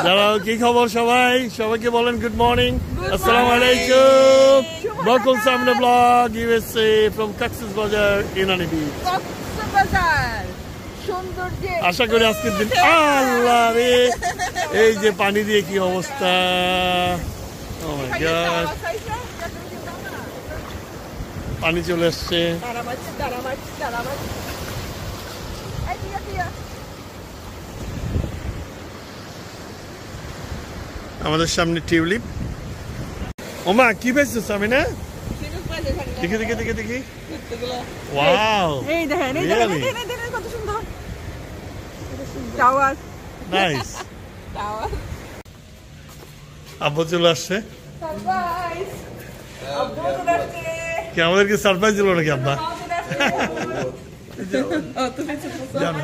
দাঁড়াও, কি খবর সবাই? সবাইকে বলেন গুড মর্নিং, আসসালামু আলাইকুম। বকুল সামনে ব্লগ ইউএসএ ফ্রম কক্সেস বাজার ইনানি বিচ। আশা করি আজকের দিন আল্লাহ রে, এই যে পানি দিয়ে কি অবস্থা, ও মাই গড, পানি চলে আসছে। আমাদের সামনে টিউলিপ। ওমা কি পাইছো সামিনা? দেখি দেখি দেখি দেখি, ওয়াও, এই দেখেন এই দেখেন কত সুন্দর টাওয়ার, নাইস টাওয়ার। আব্বু চলে আসছে, সারপ্রাইজ। আব্বু চলে আসছে, কি আমাদেরকে সারপ্রাইজ দিল নাকি আব্বা? জানো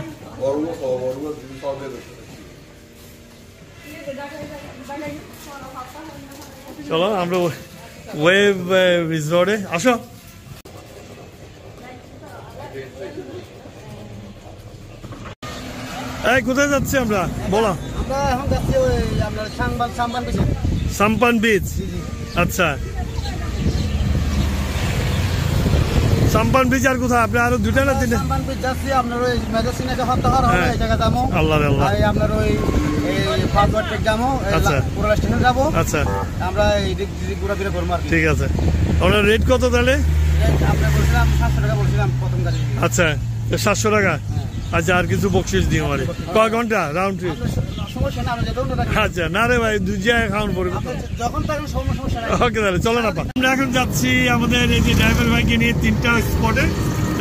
চলো আমরা ওয়েভ রিসর্টে আসো। এই কোথায় যাচ্ছি আমরা বলো? আমরা এখন যাচ্ছি ওই আপনার সাম্পান বিচ। সাম্পান বিচ, আচ্ছা। সাম্পান বিচ আর কোথায়? আপনি আরো দুটা না তিনটা? সাম্পান বিচ যাচ্ছি আপনার ওই মেজাসিনে যে হত্যাহার হবে এই জায়গা যাবো। আল্লাহ আল্লাহ, আপনার ওই ফার্স্ট টেক যাবো, পুরো স্টেশন যাবো। আচ্ছা, আমরা এই দিক ঘোরাফেরা করবো আর কি। ঠিক আছে। আপনার রেট কত তাহলে? আমরা বলছিলাম 700 টাকা বলছিলাম প্রথম গাড়ি। আচ্ছা, 700 টাকা। আচ্ছা, আর কিছু বকশিস দিও আমারে। কয় ঘন্টা রাউন্ড ট্রিপ? আচ্ছা, না রে ভাই, দুই জায়গায় খাওয়ান পড়বে যখন তখন সমস্যা নাই। ওকে, তাহলে চলো না। আমরা এখন যাচ্ছি আমাদের এই যে ড্রাইভার ভাইকে নিয়ে 3টা স্পটে।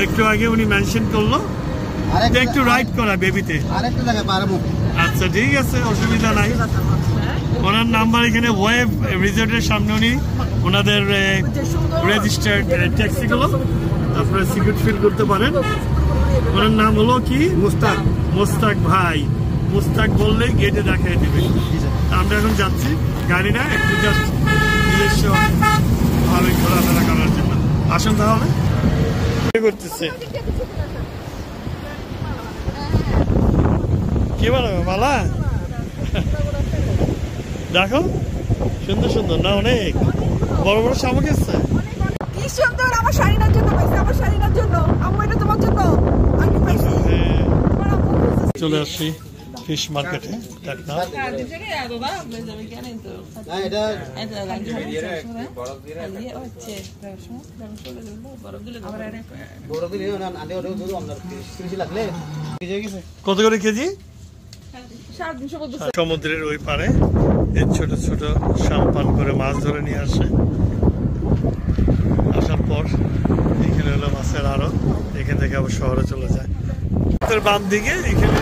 একটু আগে উনি মেনশন করলো একটু রাইড করা বেবিতে। আরেকটা জায়গায় পারবো। আচ্ছা ঠিক আছে, অসুবিধা নাই। ওনার নাম্বার এখানে ওয়েভ রিসর্টের সামনে, উনি ওনাদের রেজিস্টার্ড ট্যাক্সিগুলো আপনারা সিকিউর ফিল করতে পারেন। ওনার নাম হলো কি? মুস্তাক। মুস্তাক ভাই, মুস্তাক বললে গেটে দেখাই দেবে। আমরা এখন যাচ্ছি, গাড়ি না, একটু জাস্ট নিজস্ব ভাবে ঘোরাফেরা করার জন্য। আসুন তাহলে। করতেছে কি বানাবে মালা? দেখো সুন্দর সুন্দর না, অনেক বড় বড় শামুক এসছে। কি সুন্দর! আমার শাড়িটার জন্য পাইছি, আমার শাড়িটার জন্য। আম্মু এটা তোমার জন্য আমি পাইছি। চলে আসছি ফিশ মার্কেটে। কত করে কেজি? সমুদ্রের ওই পারে এই ছোট ছোট সাম্পান করে মাছ ধরে নিয়ে আসে। আসার পর এখানে হলো মাছের আড়ত, এখান থেকে আবার শহরে চলে যায়। বাম দিকে এখানে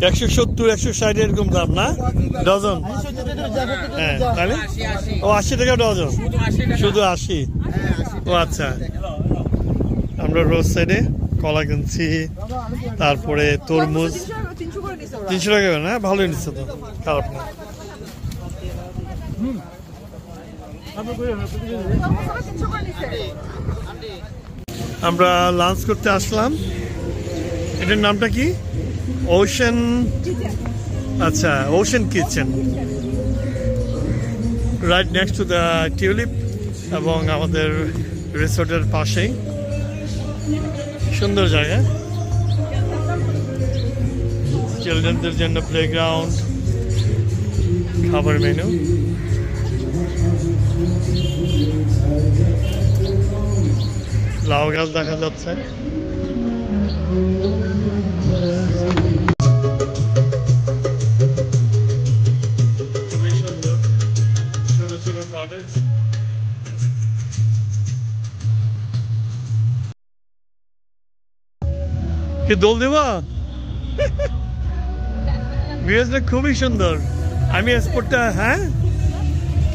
$170-160 এরকম দাম না ডজন? হ্যাঁ, তাহলে ও 80 টাকা ডজন, শুধু 80। ও আচ্ছা, আমরা রোড সাইডে কলা কিনছি, তারপরে তরমুজ 300 টাকা না, ভালোই নিচ্ছে তো, খারাপ না। আমরা লাঞ্চ করতে আসলাম। এটার নামটা কি? ওশান, আচ্ছা, ocean kitchen, right next to the tulip এবং আমাদের রিসোর্টের পাশেই। সুন্দর জায়গা, চিলড্রেনদের জন্য প্লেগ্রাউন্ড, খাবার মেনু। লাউ গাছ দেখা যাচ্ছে। কি দোল দেবা? ভিউজটা খুবই সুন্দর। আমি স্পটটা, হ্যাঁ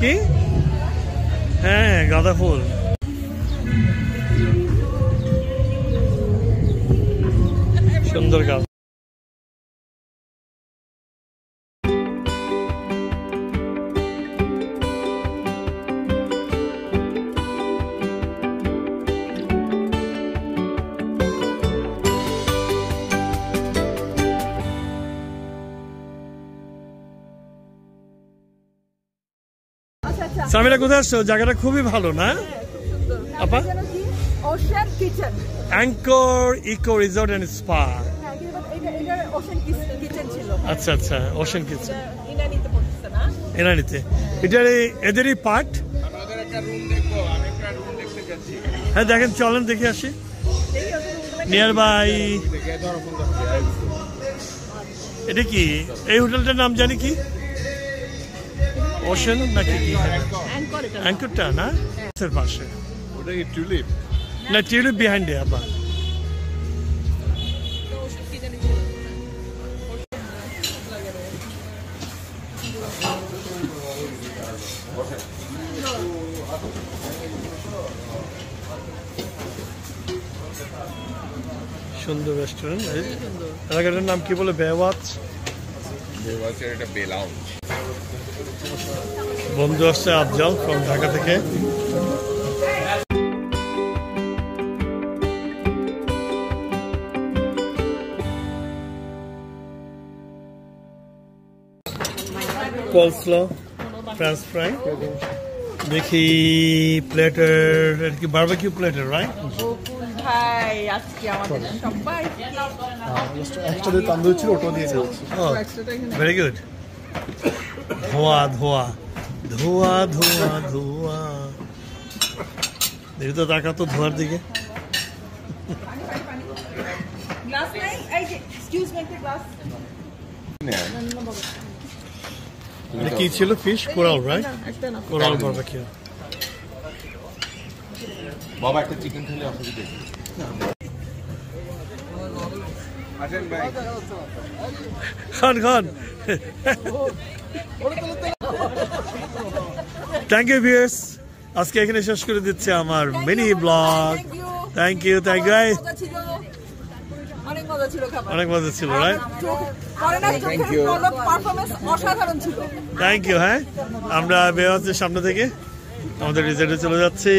কি, হ্যাঁ গাঁদা ফুল। সুন্দর কাজ। সামিরা কোথায় আসছো? জায়গাটা খুবই ভালো না আপা? Ocean kitchen, anchor eco resort and spa. আচ্ছা আচ্ছা, ওশান কিচেন ইনানিতে। এটা এদেরই পার্ট। হ্যাঁ দেখেন, চলেন দেখে আসি। নিয়ার বাই এটা কি? এই হোটেলটার নাম জানি কি? ওশান নাকি কি? অ্যাঙ্করটা না পাশে? ওটা কি টিউলিপ? না, টিউলিপ বিহাইন্ড আবার। সুন্দর রেস্টুরেন্ট। এলাকাটার নাম কি বলে? বেওয়াচ। এটা বে লাউঞ্জ। বন্ধু আসছে আফজাল ফ্রম ঢাকা থেকে। Coleslaw, French fry. দেখি প্লেটার, কি বারবিকিউ প্লেটার, রাইট? ভাই আজকে আমাদের সবাই একসাথে তান্দুর ছিল, ওটা দিয়ে যাচ্ছি। Very good. ধোয়া ধোয়া ধোয়া ধোয়া ধোয়া। দেখি তো, তাকা তো ধোয়ার দিকে। গ্লাস নাই? এই যে এক্সকিউজ মি, একটা গ্লাস। এটা কি ছিল? Fish coral, right? Coral barbecue. বাবা একটা চিকেন খেলে অসুবিধা নেই। খান খান। থ্যাংক ইউ ভিউয়ার্স, আজকে এখানে শেষ করে দিচ্ছে আমার mini blog. Thank you thank you. অনেক মজা ছিল খাবার। অনেক মজা ছিল, রাইট? পারফরম্যান্স অসাধারণ ছিল। Thank you. হ্যাঁ, আমরা বেওয়াচের সামনে থেকে আমাদের রিসোর্টে চলে যাচ্ছি।